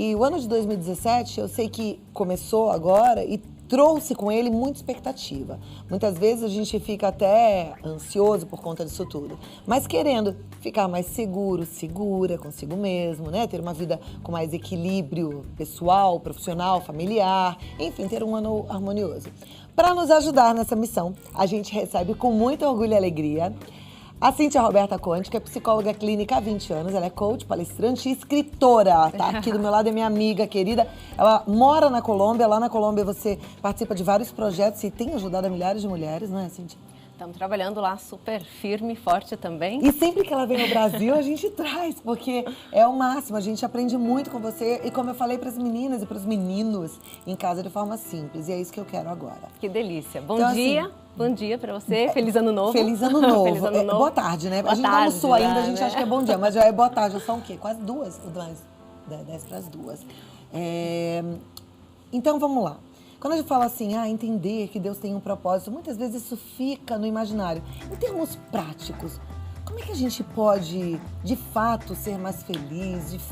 E o ano de 2017, eu sei que começou agora e trouxe com ele muita expectativa. Muitas vezes a gente fica até ansioso por conta disso tudo, mas querendo ficar mais seguro, segura consigo mesmo, né? Ter uma vida com mais equilíbrio pessoal, profissional, familiar, enfim, ter um ano harmonioso. Para nos ajudar nessa missão, a gente recebe com muito orgulho e alegria a Cíntia Roberta Conte, que é psicóloga clínica há 20 anos, ela é coach, palestrante e escritora, tá? Aqui do meu lado é minha amiga querida, ela mora na Colômbia, lá na Colômbia você participa de vários projetos e tem ajudado a milhares de mulheres, não é, Cíntia? Estamos trabalhando lá super firme e forte também. E sempre que ela vem ao Brasil, a gente traz, porque é o máximo, a gente aprende muito com você e como eu falei para as meninas e para os meninos em casa de forma simples, e é isso que eu quero agora. Que delícia. Bom Então, dia. Assim, bom dia para você. Feliz ano novo. Feliz ano novo. Feliz ano novo. Boa tarde, né? Boa a gente não tarde, almoçou ainda, a gente né? acha que é bom dia, mas já é boa tarde, já são o quê? Quase 2, 10 para as 2. Então, vamos lá. Quando a gente fala assim, entender que Deus tem um propósito, muitas vezes isso fica no imaginário. Em termos práticos, como é que a gente pode, de fato, ser mais feliz?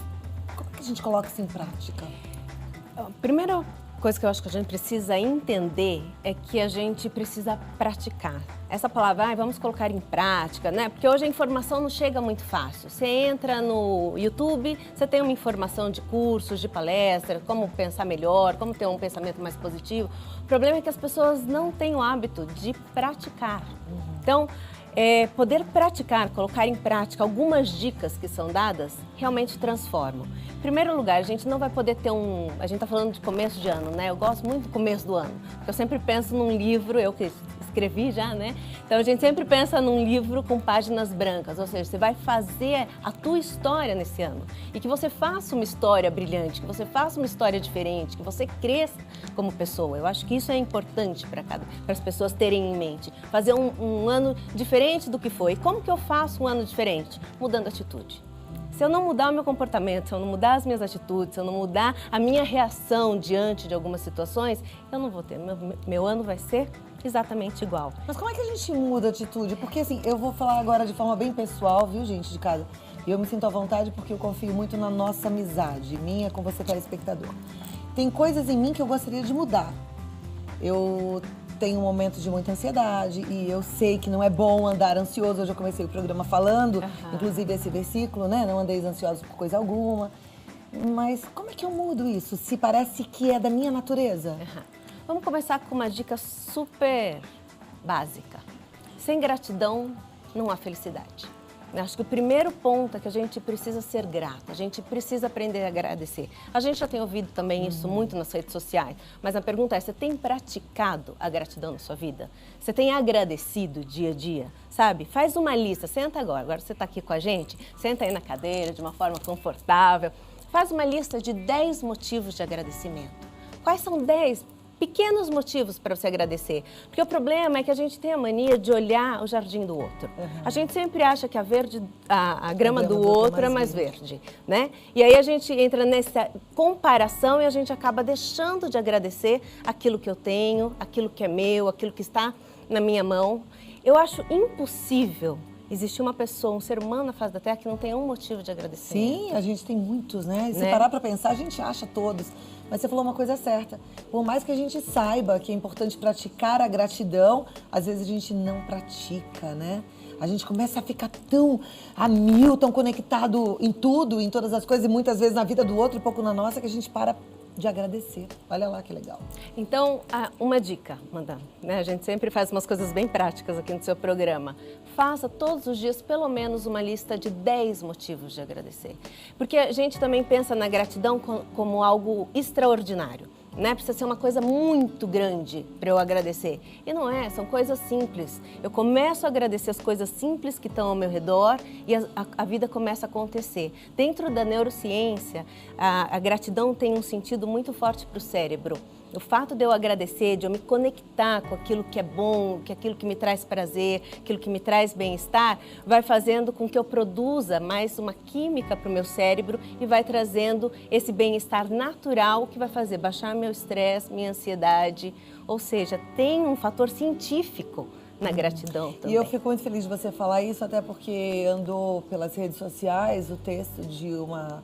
Como é que a gente coloca isso em prática? Primeira coisa que eu acho que a gente precisa entender é que a gente precisa praticar. Essa palavra, vamos colocar em prática, né? Porque hoje a informação não chega muito fácil. Você entra no YouTube, você tem uma informação de cursos, de palestras, como pensar melhor, como ter um pensamento mais positivo. O problema é que as pessoas não têm o hábito de praticar. Então, poder praticar, colocar em prática algumas dicas que são dadas, realmente transformam. Em primeiro lugar, a gente não vai poder ter a gente está falando de começo de ano, né? Eu gosto muito do começo do ano, porque eu sempre penso num livro, eu que escrevi já, né? Então a gente sempre pensa num livro com páginas brancas, ou seja, você vai fazer a tua história nesse ano. E que você faça uma história brilhante, que você faça uma história diferente, que você cresça como pessoa. Eu acho que isso é importante para as pessoas terem em mente. Fazer um ano diferente do que foi. Como que eu faço um ano diferente? Mudando atitude. Se eu não mudar o meu comportamento, se eu não mudar as minhas atitudes, se eu não mudar a minha reação diante de algumas situações, eu não vou ter. Meu ano vai ser exatamente igual. Mas como é que a gente muda a atitude? Porque assim, eu vou falar agora de forma bem pessoal, viu, gente, de casa. E eu me sinto à vontade porque eu confio muito na nossa amizade, minha com você, telespectador. Tem coisas em mim que eu gostaria de mudar. Eu tenho um momento de muita ansiedade e eu sei que não é bom andar ansioso. Hoje eu comecei o programa falando, inclusive esse versículo, né? Não andeis ansiosos por coisa alguma. Mas como é que eu mudo isso, se parece que é da minha natureza? Vamos começar com uma dica super básica. Sem gratidão, não há felicidade. Eu acho que o primeiro ponto é que a gente precisa ser grato, a gente precisa aprender a agradecer. A gente já tem ouvido também isso muito nas redes sociais, mas a pergunta é, você tem praticado a gratidão na sua vida? Você tem agradecido dia a dia? Sabe? Faz uma lista, senta agora você está aqui com a gente, senta aí na cadeira de uma forma confortável, faz uma lista de 10 motivos de agradecimento. Quais são 10 pequenos motivos para você agradecer? Porque o problema é que a gente tem a mania de olhar o jardim do outro. A gente sempre acha que a grama do outro é mais verde, né? E aí a gente entra nessa comparação e a gente acaba deixando de agradecer aquilo que eu tenho, aquilo que é meu, aquilo que está na minha mão. Eu acho impossível existir uma pessoa, um ser humano na face da Terra que não tem um motivo de agradecimento. Sim, a gente tem muitos, né? E se parar para pensar, a gente acha todos. Mas você falou uma coisa certa. Por mais que a gente saiba que é importante praticar a gratidão, às vezes a gente não pratica, né? A gente começa a ficar tão a mil, tão conectado em tudo, em todas as coisas, e muitas vezes na vida do outro, um pouco na nossa, que a gente para de agradecer. Olha lá que legal. Então, uma dica, Amanda, né? A gente sempre faz umas coisas bem práticas aqui no seu programa. Faça todos os dias pelo menos uma lista de 10 motivos de agradecer. Porque a gente também pensa na gratidão como algo extraordinário, né? Precisa ser uma coisa muito grande para eu agradecer. E não é, são coisas simples. Eu começo a agradecer as coisas simples que estão ao meu redor e a vida começa a acontecer. Dentro da neurociência, a gratidão tem um sentido muito forte para o cérebro. O fato de eu agradecer, de eu me conectar com aquilo que é bom, que aquilo que me traz prazer, aquilo que me traz bem-estar, vai fazendo com que eu produza mais uma química para o meu cérebro e vai trazendo esse bem-estar natural que vai fazer baixar meu estresse, minha ansiedade. Ou seja, tem um fator científico na gratidão também. E eu fico muito feliz de você falar isso, até porque andou pelas redes sociais o texto de uma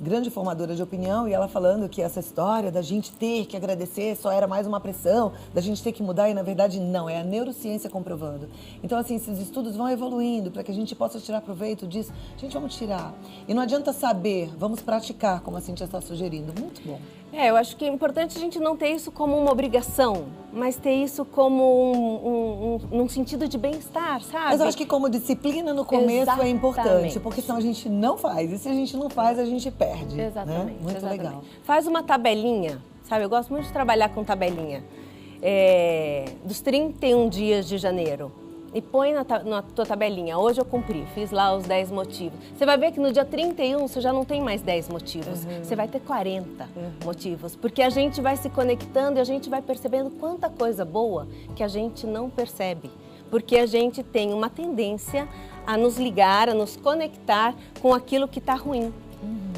grande formadora de opinião, e ela falando que essa história da gente ter que agradecer só era mais uma pressão, da gente ter que mudar, e na verdade não, é a neurociência comprovando. Então, assim, esses estudos vão evoluindo para que a gente possa tirar proveito disso. Gente, vamos tirar. E não adianta saber, vamos praticar, como a Cíntia está sugerindo. Muito bom. Eu acho que é importante a gente não ter isso como uma obrigação, mas ter isso como um sentido de bem-estar, sabe? Mas eu acho que como disciplina no começo é importante, porque senão a gente não faz. E se a gente não faz, a gente perde. Exatamente. Né? Muito exatamente. legal. Faz uma tabelinha, sabe? Eu gosto muito de trabalhar com tabelinha. Dos 31 dias de janeiro. E põe na tua tabelinha, hoje eu cumpri, fiz lá os 10 motivos. Você vai ver que no dia 31 você já não tem mais 10 motivos, você vai ter 40 motivos. Porque a gente vai se conectando e a gente vai percebendo quanta coisa boa que a gente não percebe. Porque a gente tem uma tendência a nos ligar, a nos conectar com aquilo que está ruim.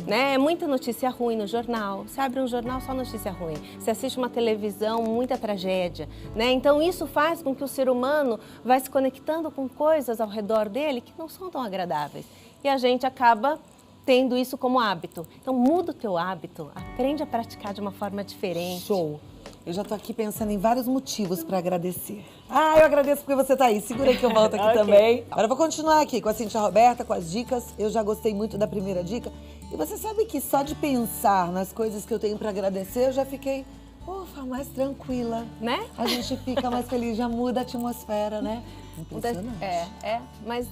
Né? É muita notícia ruim no jornal. Você abre um jornal, só notícia ruim. Você assiste uma televisão, muita tragédia. Né? Então isso faz com que o ser humano vai se conectando com coisas ao redor dele que não são tão agradáveis. E a gente acaba tendo isso como hábito. Então muda o teu hábito, aprende a praticar de uma forma diferente. Show! Eu já tô aqui pensando em vários motivos para agradecer. Eu agradeço porque você tá aí. Segura aí que eu volto aqui também. Agora eu vou continuar aqui com a Cíntia Roberta, com as dicas. Eu já gostei muito da primeira dica. E você sabe que só de pensar nas coisas que eu tenho para agradecer, eu já fiquei, mais tranquila. Né? A gente fica mais feliz, já muda a atmosfera, né? Impressionante. Mas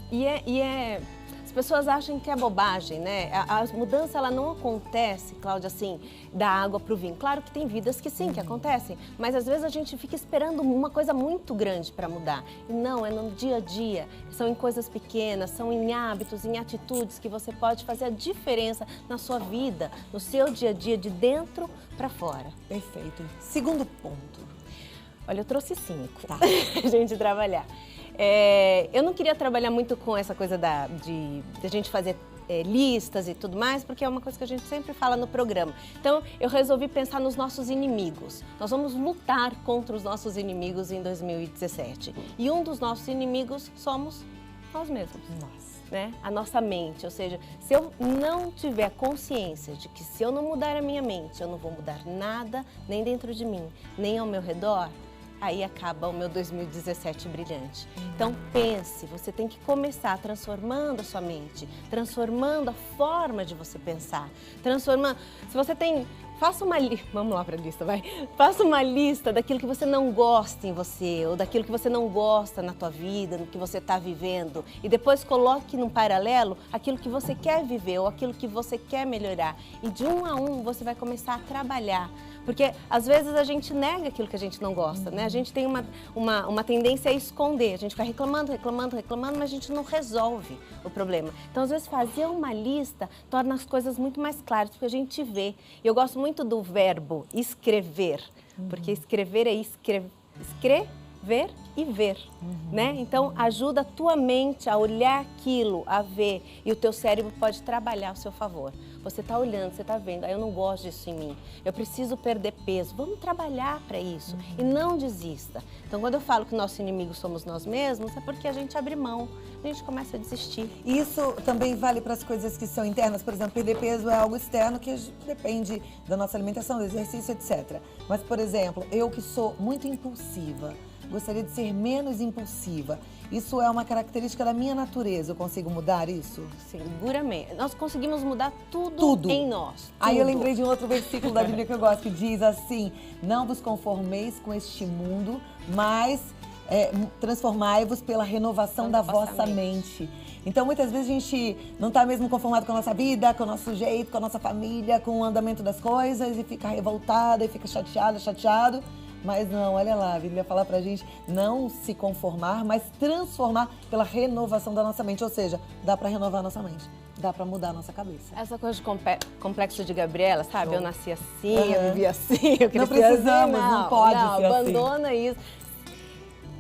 as pessoas acham que é bobagem, né? A mudança, ela não acontece, Cláudia, assim, da água para o vinho. Claro que tem vidas que sim, que acontecem, mas às vezes a gente fica esperando uma coisa muito grande para mudar. E não, é no dia a dia, são em coisas pequenas, são em hábitos, em atitudes que você pode fazer a diferença na sua vida, no seu dia a dia, de dentro para fora. Perfeito. Segundo ponto. Olha, eu trouxe 5 pra gente trabalhar. Eu não queria trabalhar muito com essa coisa de a gente fazer listas e tudo mais, porque é uma coisa que a gente sempre fala no programa. Então, eu resolvi pensar nos nossos inimigos. Nós vamos lutar contra os nossos inimigos em 2017. E um dos nossos inimigos somos nós mesmos. Né? A nossa mente, ou seja, se eu não tiver consciência de que se eu não mudar a minha mente, eu não vou mudar nada, nem dentro de mim, nem ao meu redor, aí acaba o meu 2017 brilhante. Então pense, você tem que começar transformando a sua mente, transformando a forma de você pensar, transformando. Se você tem, faça uma lista, vamos lá para a lista, vai. Faça uma lista daquilo que você não gosta em você, ou daquilo que você não gosta na tua vida, no que você está vivendo, e depois coloque num paralelo aquilo que você quer viver, ou aquilo que você quer melhorar. E de um a um você vai começar a trabalhar. Porque, às vezes, a gente nega aquilo que a gente não gosta, né? A gente tem uma tendência a esconder. A gente fica reclamando, mas a gente não resolve o problema. Então, às vezes, fazer uma lista torna as coisas muito mais claras, porque a gente vê. E eu gosto muito do verbo escrever, porque escrever é escrever e ver, né? Então, ajuda a tua mente a olhar aquilo, a ver, e o teu cérebro pode trabalhar ao seu favor. Você está olhando, você está vendo, eu não gosto disso em mim, eu preciso perder peso, vamos trabalhar para isso e não desista. Então, quando eu falo que o nosso inimigo somos nós mesmos, é porque a gente abre mão, a gente começa a desistir. Isso também vale para as coisas que são internas, por exemplo, perder peso é algo externo que depende da nossa alimentação, do exercício, etc. Mas, por exemplo, eu que sou muito impulsiva, gostaria de ser menos impulsiva. Isso é uma característica da minha natureza. Eu consigo mudar isso? Seguramente. Nós conseguimos mudar tudo em nós. Aí eu lembrei de um outro versículo da Bíblia que eu gosto, que diz assim: não vos conformeis com este mundo, mas transformai-vos pela renovação da vossa mente. Então, muitas vezes a gente não está mesmo conformado com a nossa vida, com o nosso jeito, com a nossa família, com o andamento das coisas, e fica revoltada, e fica chateado. Mas não, olha lá, a Bíblia fala pra gente não se conformar, mas transformar pela renovação da nossa mente. Ou seja, dá pra renovar a nossa mente, dá pra mudar a nossa cabeça. Essa coisa de complexo de Gabriela, sabe? Show. Eu nasci assim, eu vivi assim, eu cresci não precisamos, assim. não pode ser abandona assim. isso.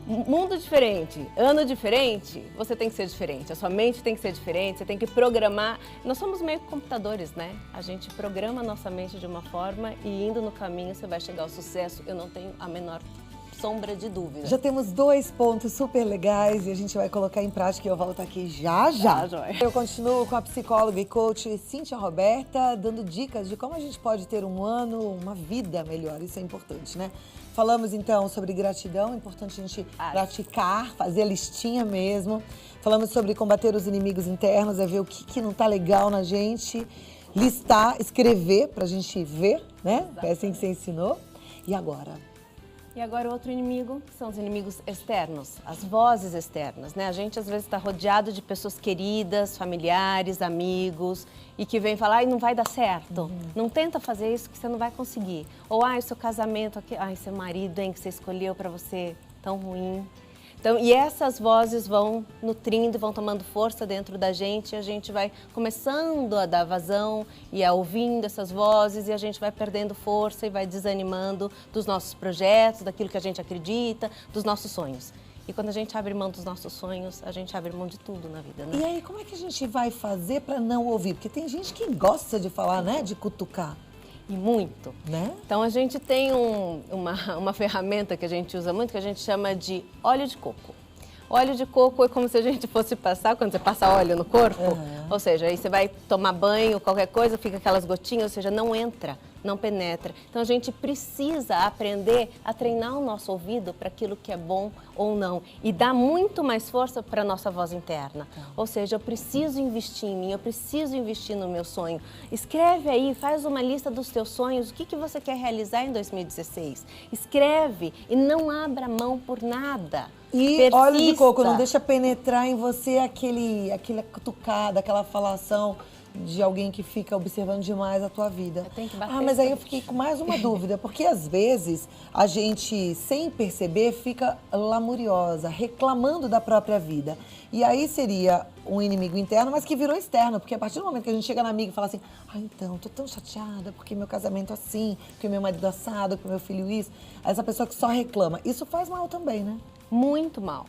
Mundo diferente, ano diferente, você tem que ser diferente, a sua mente tem que ser diferente, você tem que programar. Nós somos meio computadores, né? A gente programa a nossa mente de uma forma e indo no caminho você vai chegar ao sucesso, eu não tenho a menor sombra de dúvida. Já temos 2 pontos super legais e a gente vai colocar em prática e eu volto aqui já. Joia. Eu continuo com a psicóloga e coach Cíntia Roberta, dando dicas de como a gente pode ter um ano, uma vida melhor. Isso é importante, né? Falamos então sobre gratidão, é importante a gente praticar, fazer a listinha mesmo. Falamos sobre combater os inimigos internos, é ver o que não tá legal na gente, listar, escrever pra gente ver, né? É assim que você ensinou. E agora? E agora o outro inimigo são os inimigos externos, as vozes externas, né? A gente às vezes está rodeado de pessoas queridas, familiares, amigos, e que vem falar, ai, não vai dar certo, não tenta fazer isso que você não vai conseguir. Ou, ai, seu casamento, aqui, ai, seu marido, hein, que você escolheu para você, tão ruim. Então, e essas vozes vão nutrindo, vão tomando força dentro da gente, e a gente vai começando a dar vazão e a ouvindo essas vozes, e a gente vai perdendo força e vai desanimando dos nossos projetos, daquilo que a gente acredita, dos nossos sonhos. E quando a gente abre mão dos nossos sonhos, a gente abre mão de tudo na vida, né? E aí, como é que a gente vai fazer para não ouvir? Porque tem gente que gosta de falar, né, de cutucar. E muito. Né? Então, a gente tem uma ferramenta que a gente usa muito, que a gente chama de óleo de coco. Óleo de coco é como se a gente fosse passar, quando você passa óleo no corpo, ou seja, aí você vai tomar banho, qualquer coisa, fica aquelas gotinhas, ou seja, não entra, não penetra. Então, a gente precisa aprender a treinar o nosso ouvido para aquilo que é bom ou não. E dar muito mais força para a nossa voz interna. Ou seja, eu preciso investir em mim, eu preciso investir no meu sonho. Escreve aí, faz uma lista dos teus sonhos, o que você quer realizar em 2016. Escreve e não abra mão por nada. E Persista. óleo de coco, não deixa penetrar em você aquela cutucada, aquela falação de alguém que fica observando demais a tua vida. Tem que bater Mas aí eu fiquei com mais uma dúvida, porque às vezes a gente, sem perceber, fica lamuriosa, reclamando da própria vida. E aí seria um inimigo interno, mas que virou externo, porque a partir do momento que a gente chega na amiga e fala assim, então, tô tão chateada porque meu casamento assim, porque meu marido assado, porque meu filho isso, essa pessoa que só reclama, isso faz mal também, né? Muito mal.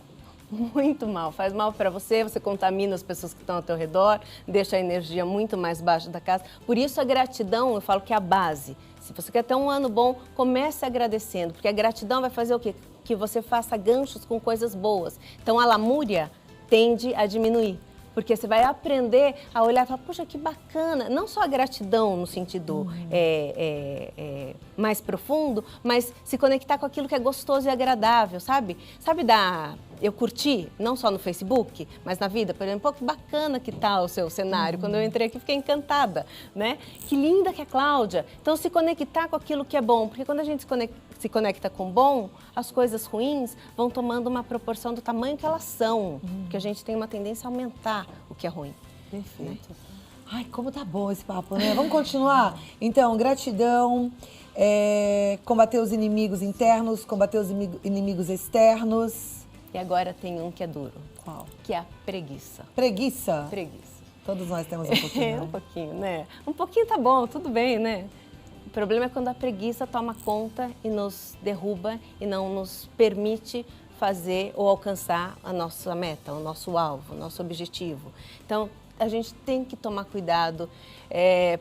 Muito mal. Faz mal para você, você contamina as pessoas que estão ao teu redor, deixa a energia muito mais baixa da casa. Por isso a gratidão, eu falo que é a base. Se você quer ter um ano bom, comece agradecendo, porque a gratidão vai fazer o quê? Que você faça ganchos com coisas boas. Então a lamúria tende a diminuir. Porque você vai aprender a olhar e falar, puxa, que bacana. Não só a gratidão no sentido mais profundo, mas se conectar com aquilo que é gostoso e agradável, sabe? Sabe eu curti, não só no Facebook, mas na vida, por exemplo, pô, que bacana que tá o seu cenário. Quando eu entrei aqui, fiquei encantada, né? Que linda que é a Cláudia. Então, se conectar com aquilo que é bom, porque quando a gente se conecta com o bom, as coisas ruins vão tomando uma proporção do tamanho que elas são, porque a gente tem uma tendência a aumentar o que é ruim. Perfeito. Né? Ai, como tá bom esse papo, né? Vamos continuar? Então, gratidão, combater os inimigos internos, combater os inimigos externos. E agora tem um que é duro. Qual? Que é a preguiça. Preguiça? Preguiça. Todos nós temos um pouquinho, né? Um pouquinho, né? Um pouquinho tá bom, tudo bem, né? O problema é quando a preguiça toma conta e nos derruba e não nos permite fazer ou alcançar a nossa meta, o nosso alvo, o nosso objetivo. Então, a gente tem que tomar cuidado,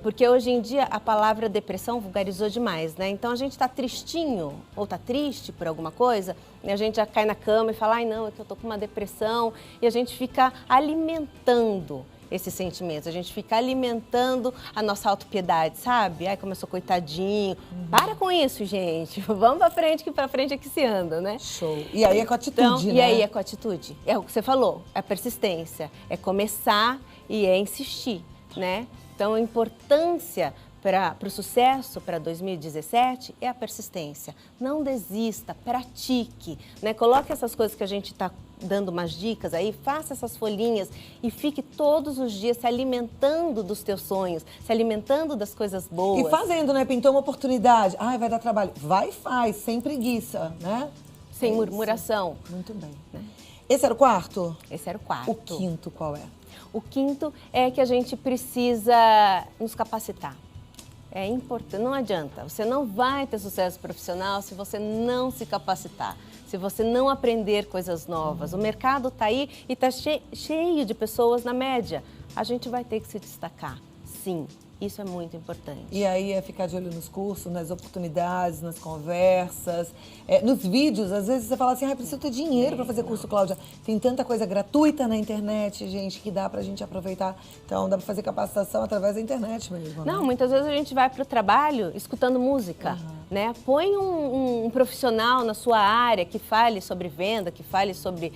porque hoje em dia a palavra depressão vulgarizou demais, né? Então a gente está tristinho ou está triste por alguma coisa, e a gente já cai na cama e fala, ai não, é que eu tô com uma depressão, e a gente fica alimentando esses sentimentos, a gente fica alimentando a nossa autopiedade, sabe? Ai, como eu sou coitadinho. Para com isso, gente. Vamos pra frente, que pra frente é que se anda, né? Show. E aí é com atitude, então, né? E aí é com atitude. É o que você falou, é persistência, é começar e é insistir, né? Então, a importância para o sucesso para 2017 é a persistência. Não desista, pratique, né? Coloque essas coisas que a gente está dando umas dicas aí, faça essas folhinhas e fique todos os dias se alimentando dos teus sonhos, se alimentando das coisas boas. E fazendo, né? Pintou uma oportunidade. Ai, vai dar trabalho. Vai e faz, sem preguiça, né? Sem murmuração. Muito bem. Né? Esse era o quarto? Esse era o quarto. O quinto qual é? O quinto é que a gente precisa nos capacitar. É importante, não adianta. Você não vai ter sucesso profissional se você não se capacitar, se você não aprender coisas novas. O mercado está aí e está cheio de pessoas na média. A gente vai ter que se destacar, sim. Isso é muito importante. E aí é ficar de olho nos cursos, nas oportunidades, nas conversas, nos vídeos. Às vezes você fala assim, preciso ter dinheiro para fazer curso, Cláudia. Tem tanta coisa gratuita na internet, gente, que dá pra gente aproveitar. Então dá pra fazer capacitação através da internet mesmo, né? Não, muitas vezes a gente vai pro trabalho escutando música, né? Põe um profissional na sua área que fale sobre venda, que fale sobre,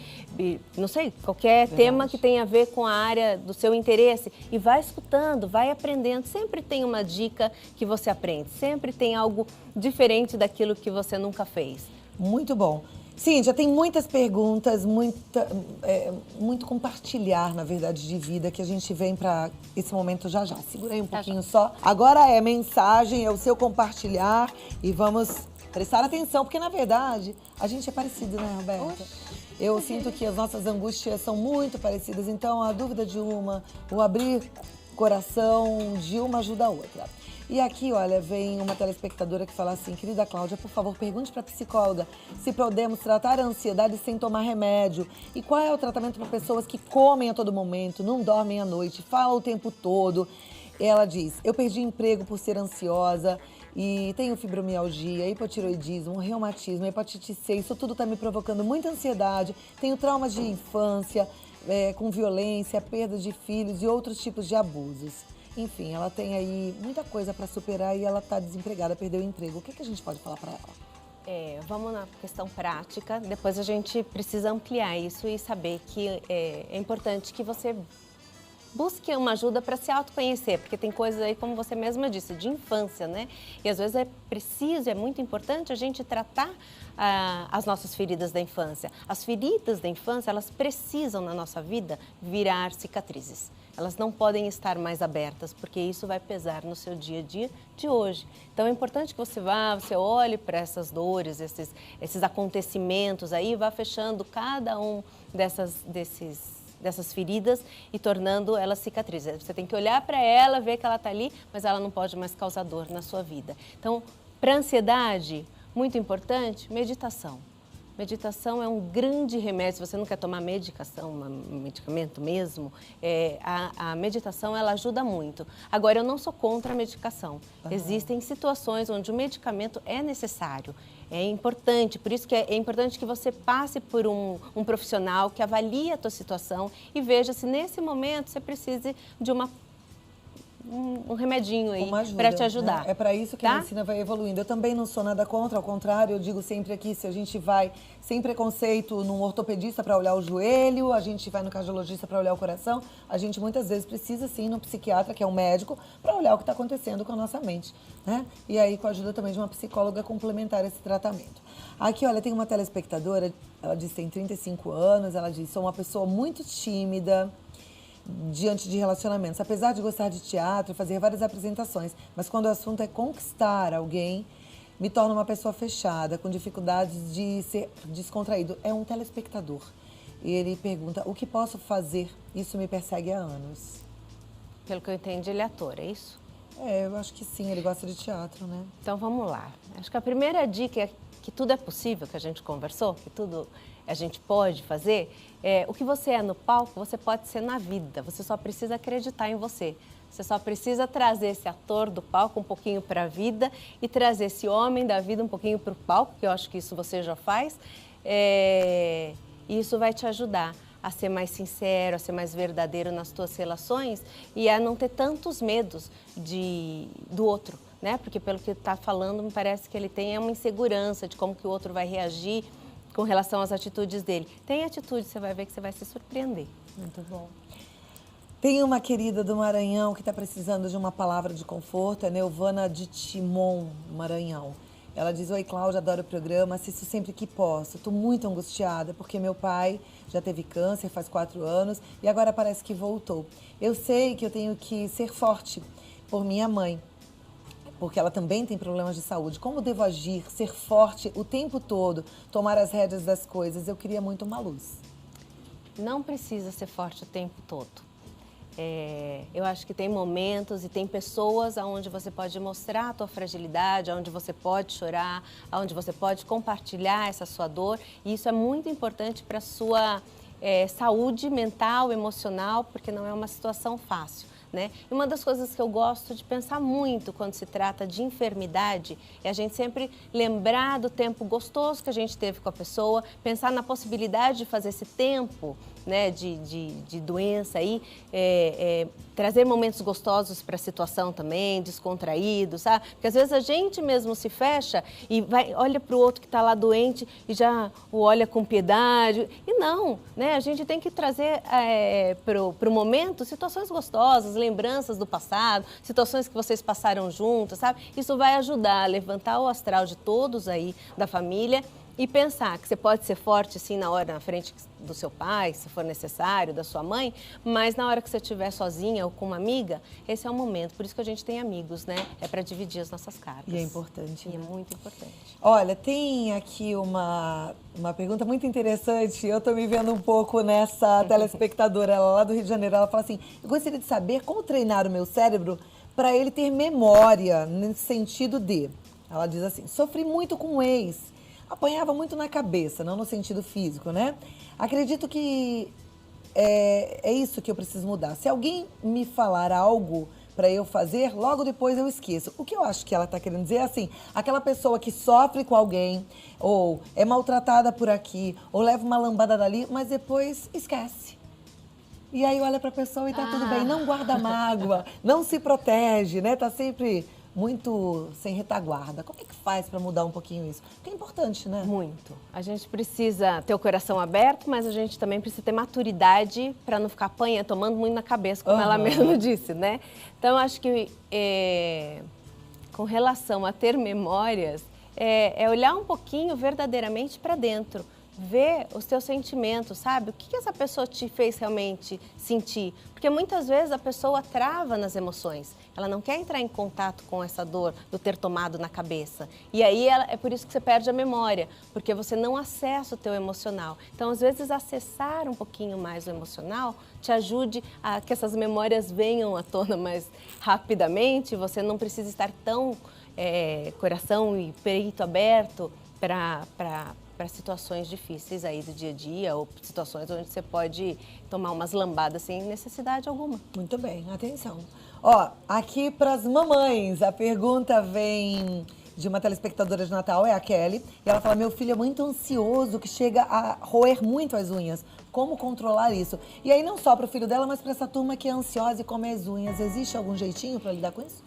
não sei, qualquer tema que tenha a ver com a área do seu interesse. E vai escutando, vai aprendendo. Sempre tem uma dica que você aprende, sempre tem algo diferente daquilo que você nunca fez. Muito bom. Cíntia, tem muitas perguntas, muito compartilhar, na verdade, de vida que a gente vem para esse momento já. Segura aí um pouquinho só. Agora é mensagem, é o seu compartilhar e vamos prestar atenção, porque na verdade a gente é parecido, né, Roberta? Eu sinto que as nossas angústias são muito parecidas, então a dúvida de uma, o abrir coração de uma ajuda a outra. E aqui, olha, vem uma telespectadora que fala assim, querida Cláudia, por favor, pergunte para a psicóloga se podemos tratar a ansiedade sem tomar remédio. E qual é o tratamento para pessoas que comem a todo momento, não dormem à noite, falam o tempo todo. Ela diz, eu perdi emprego por ser ansiosa e tenho fibromialgia, hipotiroidismo, reumatismo, hepatite C. Isso tudo está me provocando muita ansiedade. Tenho traumas de infância, com violência, perda de filhos e outros tipos de abusos. Enfim, ela tem aí muita coisa para superar e ela está desempregada, perdeu o emprego. O que a gente pode falar para ela? Vamos na questão prática, depois a gente precisa ampliar isso e saber que é importante que você busque uma ajuda para se autoconhecer, porque tem coisas aí, como você mesma disse, de infância, né? E às vezes é preciso, é muito importante a gente tratar as nossas feridas da infância. As feridas da infância, elas precisam na nossa vida virar cicatrizes. Elas não podem estar mais abertas, porque isso vai pesar no seu dia a dia de hoje. Então é importante que você você olhe para essas dores, esses acontecimentos aí, vá fechando cada um dessas feridas e tornando elas cicatrizes. Você tem que olhar para ela, ver que ela está ali, mas ela não pode mais causar dor na sua vida. Então, para ansiedade, muito importante, meditação. Meditação é um grande remédio. Se você não quer tomar medicação, um medicamento mesmo, a meditação ela ajuda muito. Agora, eu não sou contra a medicação. Existem situações onde o medicamento é necessário. É importante, por isso que é importante que você passe por um profissional que avalie a tua situação e veja se nesse momento você precisa de um remedinho aí para te ajudar. Né? É para isso que a medicina vai evoluindo. Eu também não sou nada contra, ao contrário, eu digo sempre aqui, se a gente vai sem preconceito num ortopedista para olhar o joelho, a gente vai no cardiologista para olhar o coração, a gente muitas vezes precisa sim no psiquiatra, que é um médico, para olhar o que está acontecendo com a nossa mente, né? E aí com a ajuda também de uma psicóloga complementar esse tratamento. Aqui, olha, tem uma telespectadora, ela diz que tem 35 anos, ela diz, sou uma pessoa muito tímida, diante de relacionamentos, apesar de gostar de teatro, fazer várias apresentações, mas quando o assunto é conquistar alguém, me torna uma pessoa fechada, com dificuldades de ser descontraído. É um telespectador. E ele pergunta, o que posso fazer? Isso me persegue há anos. Pelo que eu entendi, ele é ator, é isso? Eu acho que sim, ele gosta de teatro, né? Então vamos lá. Acho que a primeira dica é que tudo é possível, que a gente conversou, que tudo a gente pode fazer. O que você é no palco, você pode ser na vida. Você só precisa acreditar em você. Você só precisa trazer esse ator do palco um pouquinho para a vida e trazer esse homem da vida um pouquinho para o palco, que eu acho que isso você já faz. E isso vai te ajudar a ser mais sincero, a ser mais verdadeiro nas tuas relações e a não ter tantos medos do outro, né? Porque pelo que está falando, me parece que ele tem uma insegurança de como que o outro vai reagir com relação às atitudes dele. Tem atitude, você vai ver que você vai se surpreender. Muito bom. Tem uma querida do Maranhão que está precisando de uma palavra de conforto, é Neuvana de Timon, Maranhão. Ela diz, oi Cláudia, adoro o programa, assisto sempre que posso. Estou muito angustiada porque meu pai já teve câncer faz 4 anos e agora parece que voltou. Eu sei que eu tenho que ser forte por minha mãe, porque ela também tem problemas de saúde. Como devo agir, ser forte o tempo todo, tomar as rédeas das coisas? Eu queria muito uma luz. Não precisa ser forte o tempo todo. Eu acho que tem momentos e tem pessoas onde você pode mostrar a tua fragilidade, onde você pode chorar, onde você pode compartilhar essa sua dor. E isso é muito importante para a sua saúde mental, emocional, porque não é uma situação fácil. né? E uma das coisas que eu gosto de pensar muito quando se trata de enfermidade é a gente sempre lembrar do tempo gostoso que a gente teve com a pessoa, pensar na possibilidade de fazer esse tempo, né, de doença aí, trazer momentos gostosos para a situação também, descontraídos, sabe? Porque às vezes a gente mesmo se fecha e olha para o outro que está lá doente e já o olha com piedade. E não, né? A gente tem que trazer para o momento situações gostosas, lembranças do passado, situações que vocês passaram juntos, sabe? Isso vai ajudar a levantar o astral de todos aí da família. E pensar que você pode ser forte, sim, na frente do seu pai, se for necessário, da sua mãe, mas na hora que você estiver sozinha ou com uma amiga, esse é o momento. Por isso que a gente tem amigos, né? É para dividir as nossas cargas. E é importante. E é muito importante. Olha, tem aqui uma pergunta muito interessante. Eu estou me vendo um pouco nessa telespectadora, ela lá do Rio de Janeiro. Ela fala assim, eu gostaria de saber como treinar o meu cérebro para ele ter memória, nesse sentido de... Ela diz assim, sofri muito com o ex. Apanhava muito na cabeça, não no sentido físico, né? Acredito que é isso que eu preciso mudar. Se alguém me falar algo para eu fazer, logo depois eu esqueço. O que eu acho que ela está querendo dizer é assim, aquela pessoa que sofre com alguém, ou é maltratada por aqui, ou leva uma lambada dali, mas depois esquece. E aí olha para a pessoa e tá tudo bem, não guarda mágoa, não se protege, né? Tá sempre... muito sem retaguarda. Como é que faz para mudar um pouquinho isso? Porque é importante, né? Muito. A gente precisa ter o coração aberto, mas a gente também precisa ter maturidade para não ficar apanhando, tomando muito na cabeça, como ela mesma disse, né? Então, acho que com relação a ter memórias, é olhar um pouquinho verdadeiramente para dentro. Ver os teus sentimentos, sabe? O que essa pessoa te fez realmente sentir? Porque muitas vezes a pessoa trava nas emoções. Ela não quer entrar em contato com essa dor do ter tomado na cabeça. E aí é por isso que você perde a memória, porque você não acessa o teu emocional. Então, às vezes, acessar um pouquinho mais o emocional te ajude a que essas memórias venham à tona mais rapidamente. Você não precisa estar tão coração e peito aberto para situações difíceis aí do dia a dia ou situações onde você pode tomar umas lambadas sem necessidade alguma. Muito bem, atenção. Ó, aqui para as mamães, a pergunta vem de uma telespectadora de Natal, é a Kelly, e ela fala, meu filho é muito ansioso, que chega a roer muito as unhas. Como controlar isso? E aí não só para o filho dela, mas para essa turma que é ansiosa e come as unhas. Existe algum jeitinho para lidar com isso?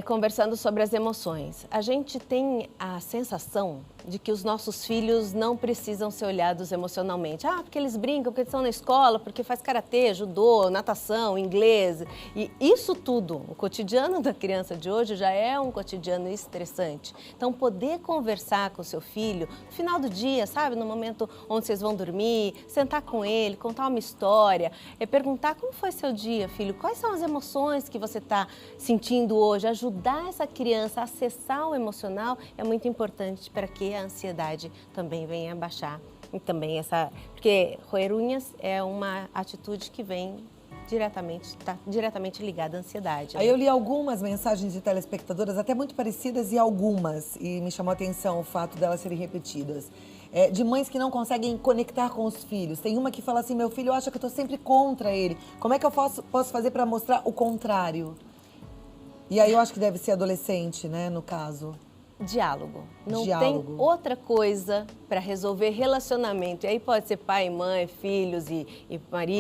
Conversando sobre as emoções. A gente tem a sensação de que os nossos filhos não precisam ser olhados emocionalmente. Porque eles brincam, porque eles estão na escola, porque faz karatê, judô, natação, inglês. E isso tudo, o cotidiano da criança de hoje já é um cotidiano estressante. Então, poder conversar com o seu filho no final do dia, sabe? No momento onde vocês vão dormir, sentar com ele, contar uma história, perguntar como foi seu dia, filho, quais são as emoções que você está sentindo hoje, ajudar essa criança a acessar o emocional é muito importante para que a ansiedade também venha a baixar. E também porque roer unhas é uma atitude que vem está diretamente ligada à ansiedade. Aí eu li algumas mensagens de telespectadoras, até muito parecidas, e me chamou a atenção o fato delas serem repetidas. De mães que não conseguem conectar com os filhos. Tem uma que fala assim, meu filho acha que eu estou sempre contra ele. Como é que eu posso fazer para mostrar o contrário? E aí eu acho que deve ser adolescente, né, no caso. Diálogo. Não Diálogo. Tem outra coisa para resolver relacionamento. E aí pode ser pai, mãe, filhos e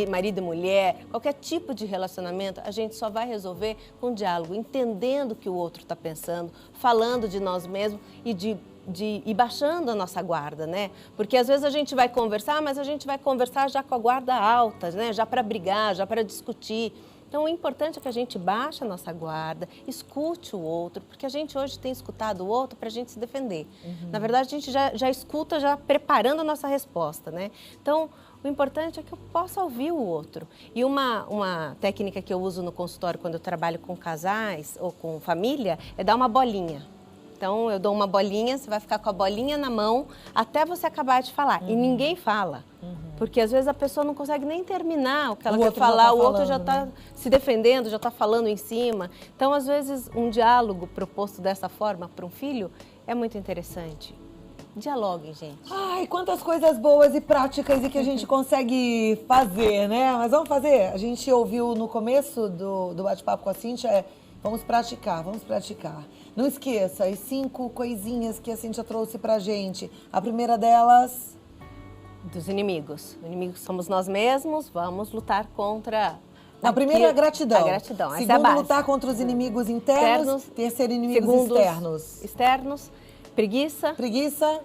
marido e mulher. Qualquer tipo de relacionamento, a gente só vai resolver com diálogo, entendendo o que o outro está pensando, falando de nós mesmos e baixando a nossa guarda, né? Porque às vezes a gente vai conversar, mas a gente vai conversar já com a guarda alta, né? Já para brigar, já para discutir. Então, o importante é que a gente baixe a nossa guarda, escute o outro, porque a gente hoje tem escutado o outro para a gente se defender. Na verdade, a gente já escuta, já preparando a nossa resposta, né? Então, o importante é que eu possa ouvir o outro. E uma técnica que eu uso no consultório quando eu trabalho com casais ou com família é dar uma bolinha. Então, eu dou uma bolinha, você vai ficar com a bolinha na mão até você acabar de falar. E ninguém fala. Porque às vezes a pessoa não consegue nem terminar o que ela quer falar, o outro já está se defendendo, já está falando em cima. Então, às vezes, um diálogo proposto dessa forma para um filho é muito interessante. Dialoguem, gente. Ai, quantas coisas boas e práticas e que a gente consegue fazer, né? Mas vamos fazer? A gente ouviu no começo do bate-papo com a Cíntia, vamos praticar, vamos praticar. Não esqueça as 5 coisinhas que a Cíntia trouxe pra gente. A primeira delas... Dos inimigos. O inimigo somos nós mesmos, vamos lutar contra... A primeira é a gratidão. A gratidão, essa segundo, é a base. lutar contra os inimigos internos. Terceiro, inimigos Segundo, externos. Externos, preguiça Preguiça.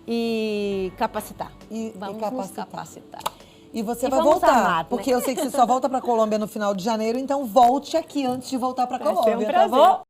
E capacitar. Vamos nos capacitar. E você E vai vamos voltar, amar, né? porque eu sei que você só volta pra Colômbia no final de janeiro, então volte aqui antes de voltar pra Vai ser um Colômbia, tá prazer. bom?